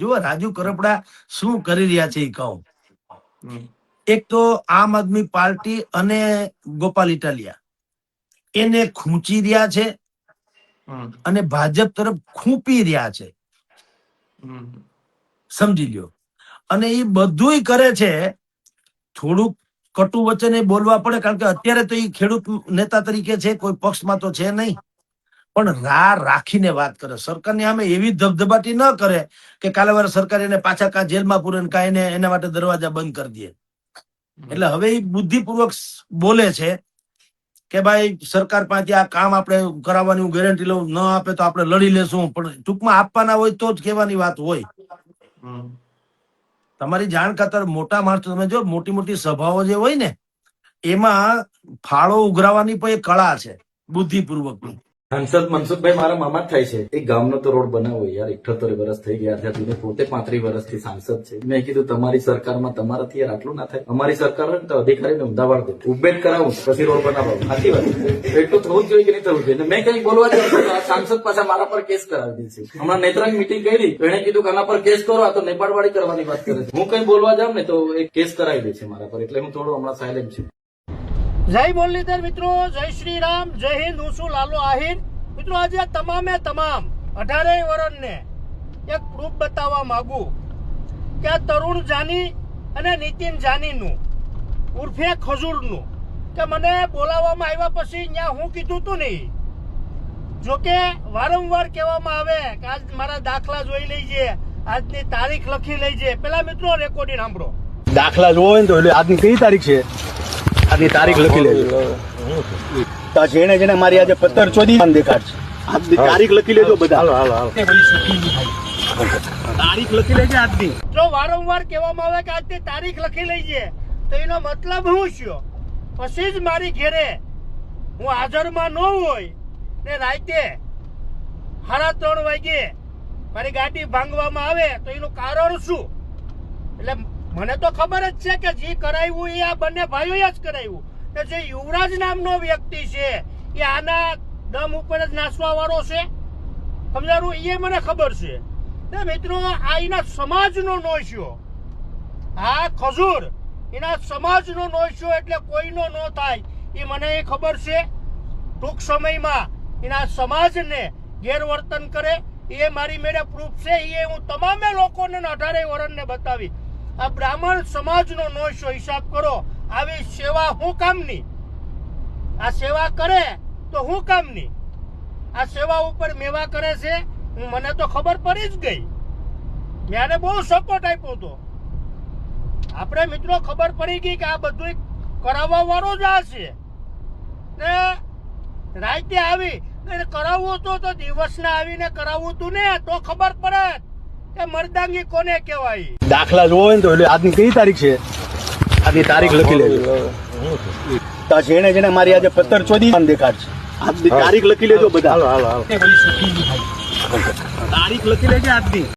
જો રાજુ કરપડા શું કરી રહ્યા છે એ કહું. એક તો આમ આદમી પાર્ટી અને ગોપાલ ઇટાલિયા એને ખૂંચી રહ્યા છે અને ભાજપ તરફ ખૂંપી રહ્યા છે, સમજી લ્યો. અને એ બધુંય કરે છે. થોડુંક કટુ વચને બોલવા પડે, કારણ કે અત્યારે તો એ ખેડૂત નેતા તરીકે છે, કોઈ પક્ષમાં તો છે નહીં, પણ રાખીને વાત કરે. સરકારની સામે એવી ધબધબાટી ન કરે કે કાલે વાર સરકાર એને પાછા કા જેલમાં પૂરે ને કા એને એના માટે દરવાજા બંધ કરી દે. એટલે હવે એ બુદ્ધિપૂર્વક બોલે છે કે ભાઈ સરકાર પાસે આ કામ આપણે કરાવવાની હું ગેરંટી લઉં, ન આપે તો આપણે લડી લેશું, પણ ટૂંકમાં આપવાના હોય તો જ કહેવાની વાત હોય. તમારી જાણ ખાતર મોટા માણસો, તમે જો મોટી મોટી સભાઓ જે હોય ને એમાં ફાળો ઉઘરાવવાની પણ એક કળા છે બુદ્ધિપૂર્વકની. સાંસદ મનસુખભાઈ મારા મામા જ થાય છે. એક ગામનો તો રોડ બનાવો યાર. 78 વર્ષ થઈ ગયા ત્યાંથી મેં પોતે 35 વર્ષથી સાંસદ છે. મેં કીધું તમારી સરકારમાં તમારાથી યાર આટલું ના થાય. અમારી સરકાર હોય ને તો અધિકારીને ઉમદાવાદ દે, ઉભેટ કરાવું પછી રોડ બનાવો. સાચી વાત એટલું થવું જ જોઈએ કે નહીં થવું જોઈએ. મેં કઈ બોલવા જતો સાંસદ પાછા મારા પર કેસ કરાવી દે છે. હમણાં નેત્રંગ મિટિંગ કરી, એને કીધું કે આના પર કેસ કરો, આ તો નેપાળવાળી કરવાની વાત કરે છે. હું કઈ બોલવા જાઉં ને તો એક કેસ કરાવી દે છે મારા પર, એટલે હું થોડો હમણાં સાયલેન્ટ છું. જય મુરલીધર મિત્રો, જય શ્રી રામ, જય હિન્દ. હું છું લાલો આહિર. મિત્રો આજે તમામે તમામ 18 વર્ષને એક પ્રૂફ બતાવવા માંગુ કે આ તરુણ જાની અને નીતિન જાનીનું ઉર્ફે ખજૂરનું કે મને બોલાવવામાં આવ્યા પછી ત્યાં હું કીધું તું નહીં. જોકે વારંવાર કહેવામાં આવે કે આજ મારા દાખલા જોઈ લેજે, આજની તારીખ લખી લેજે. પેલા મિત્રો રેકોર્ડિંગ સાંભળો. દાખલા જોવો હોય ને તો એટલે આજની કઈ તારીખ છે, આજની તારીખ લખી લેજો. તો જેને મારી આજે પત્તર ચોદી દેખાડશે, આજની તારીખ લખી લેજો બધા. તારીખ લખી લેજે આજની. જો વારંવાર કહેવામાં આવે કે આજની તારીખ લખી લેજે તો એનો મતલબ શું છે? પછી જ મારી ઘેરે હું હાજરમાં ન હોય ને રાતે 3:30 વાગે મારી ગાડી ભાંગવામાં આવે તો એનું કારણ શું? એટલે મને તો ખબર જ છે કે જે કરાવ્યું એ આ બંને ભાઈઓએ જ કરાવ્યું. જે યુવરાજ નામનો વ્યક્તિ છે એ આના દમ ઉપર જ નાસવા વાળો છે, સમજારું? એ મને ખબર છે. ને મિત્રો આ એના સમાજનો નોશ્યો, આ ખજૂર એના સમાજનો નોશ્યો, એટલે કોઈનો ન થાય એ મને ખબર છે. ટૂંક સમયમાં એના સમાજને ગેરવર્તન કરે એ મારી મેળે પ્રૂફ છે. એ હું તમામે લોકોને 18 વર્ષને બતાવી. આ બ્રાહ્મણ સમાજનો નોશ્યો, હિસાબ કરો. આવી સેવા હું કામની? આ સેવા કરે તો હું કામની? આ સેવા ઉપર મેવા કરે છે. મને તો ખબર પડી જ ગઈ. મેં બહુ સપોર્ટ આપ્યો હતો. આપણે મિત્રો ખબર પડી ગઈ કે આ બધું કરાવવા વાળો જ આ છે. ને રાતે આવી કરાવવું હતું તો દિવસના આવીને કરાવવું હતું ને તો ખબર પડે કે મર્દાંગી કોને કહેવાય. દાખલા જોવો હોય ને તો એટલે આજની કઈ તારીખ છે, આજની તારીખ લખી લેજો. તો જેને મારી આજે પત્તર ચોદી દેખાડશે, આજની તારીખ લખી લેજો બધા. તારીખ લખી લેજે આજની.